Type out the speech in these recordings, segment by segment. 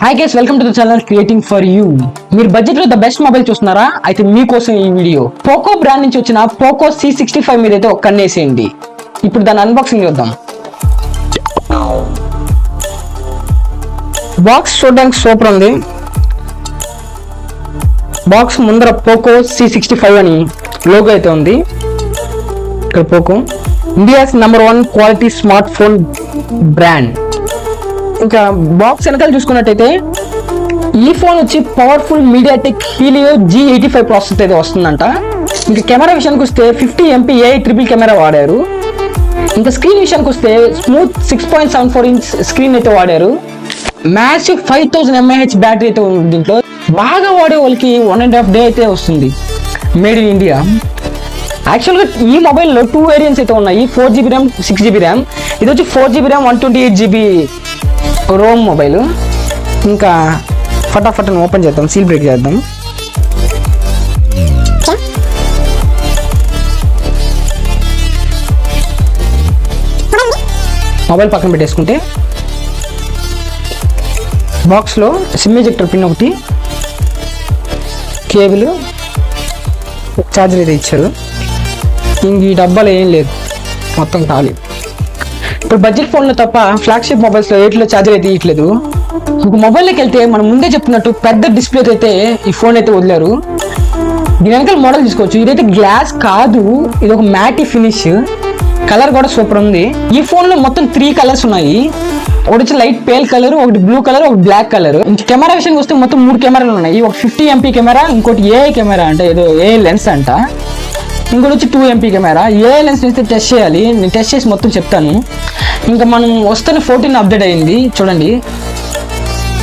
Hi guys, welcome to the channel creating for you. మీరు budget లో the best mobile చూస్తున్నారా? అయితే మీకోసం ఈ వీడియో. పోకో బ్రాండ్ నుంచి వచ్చిన పోకో C65 మీద అయితే ఒక కన్నేసేయండి. ఇప్పుడు దాని అన్బాక్సింగ్ చూద్దాం. బాక్స్ చూడడానికి సూపర్ ఉంది. బాక్స్ ముందర పోకో C65 అని లోగో అయితే ఉంది. ఇక్కడ Poco India's #1 quality smart phone brand. ఇంకా బాక్స్ వెనకాల చూసుకున్నట్టయితే ఈ ఫోన్ వచ్చి powerful MediaTek Helio G85 processor అయితే వస్తుందంట. ఇంకా కెమెరా విషయానికి వస్తే 50 MP AI ట్రిపుల్ కెమెరా వాడారు. ఇంకా స్క్రీన్ విషయానికి వస్తే స్మూత్ 6.74 ఇంచ్ స్క్రీన్ అయితే వాడారు. మ్యాసివ్ 5000 mAh బ్యాటరీ అయితే ఉంది. దీంట్లో బాగా వాడే వాళ్ళకి 1.5 డే అయితే వస్తుంది. Made in India. యాక్చువల్గా ఈ మొబైల్లో 2 వేరియంట్స్ అయితే ఉన్నాయి. 4GB RAM, 6GB RAM. ఇది వచ్చి 4GB RAM 128GB Rome mobile. ఇంకా ఫటాఫట్ ఓపెన్ చేద్దాం, సీల్ బ్రేక్ చేద్దాం. మొబైల్ పక్కన పెట్టేసుకుంటే బాక్స్లో సిమ్ ఎజెక్టర్ పిన్ ఒకటి, కేబుల్, ఛార్జర్ అయితే ఇచ్చారు. ఇంక ఈ డబ్బాలో ఏం లేదు, మొత్తం ఖాళీ. ఇప్పుడు బడ్జెట్ ఫోన్లో తప్ప ఫ్లాగ్షిప్ మొబైల్స్లో ఎయిట్లో ఛార్జర్ అయితే ఇవ్వట్లేదు. ఇంక మొబైల్లోకి వెళ్తే మనం ముందే చెప్తున్నట్టు పెద్ద డిస్ప్లే అయితే ఈ ఫోన్ అయితే వదిలేరు. దీని వెనకాల మోడల్ తీసుకోవచ్చు. ఇదైతే గ్లాస్ కాదు, ఇది ఒక మ్యాటీ ఫినిష్. కలర్ కూడా సూపర్ ఉంది. ఈ ఫోన్లో మొత్తం 3 కలర్స్ ఉన్నాయి. ఒకటి వచ్చి లైట్ పేల్ కలర్, ఒకటి బ్లూ కలర్, ఒకటి బ్లాక్ కలర్. ఇంక కెమెరా విషయానికి వస్తే మొత్తం 3 కెమెరాలు ఉన్నాయి. ఒక 50 MP కెమెరా, ఇంకోటి AI కెమెరా అంటే ఏదో AI లెన్స్ అంట, ఇంకోటి వచ్చి 2 MP కెమెరా. AI లెన్స్ అయితే టెస్ట్ చేయాలి, నేను టెస్ట్ చేసి మొత్తం చెప్తాను. ఇంకా మనం వస్తున్న 14 అప్డేట్ అయింది చూడండి,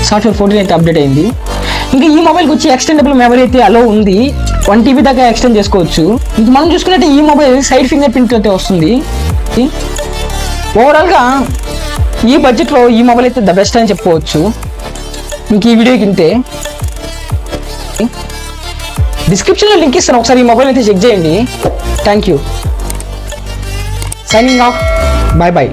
సాఫ్ట్వేర్ 14 అయితే అప్డేట్ అయింది. ఇంకా ఈ మొబైల్కి వచ్చి ఎక్స్టెండబుల్ మెమరీ అయితే అలో ఉంది. 1 TB దాకా ఎక్స్టెండ్ చేసుకోవచ్చు. ఇంక మనం చూసుకున్నట్టే ఈ మొబైల్ సైడ్ ఫింగర్ ప్రింట్ అయితే వస్తుంది. ఓవరాల్గా ఈ బడ్జెట్లో ఈ మొబైల్ అయితే ద బెస్ట్ అని చెప్పుకోవచ్చు. ఇంక ఈ వీడియోకి ఇంతే. డిస్క్రిప్షన్లో లింక్ ఇస్తాను, ఒకసారి ఈ మొబైల్ అయితే చెక్ చేయండి. Thank you. Signing off. Bye bye.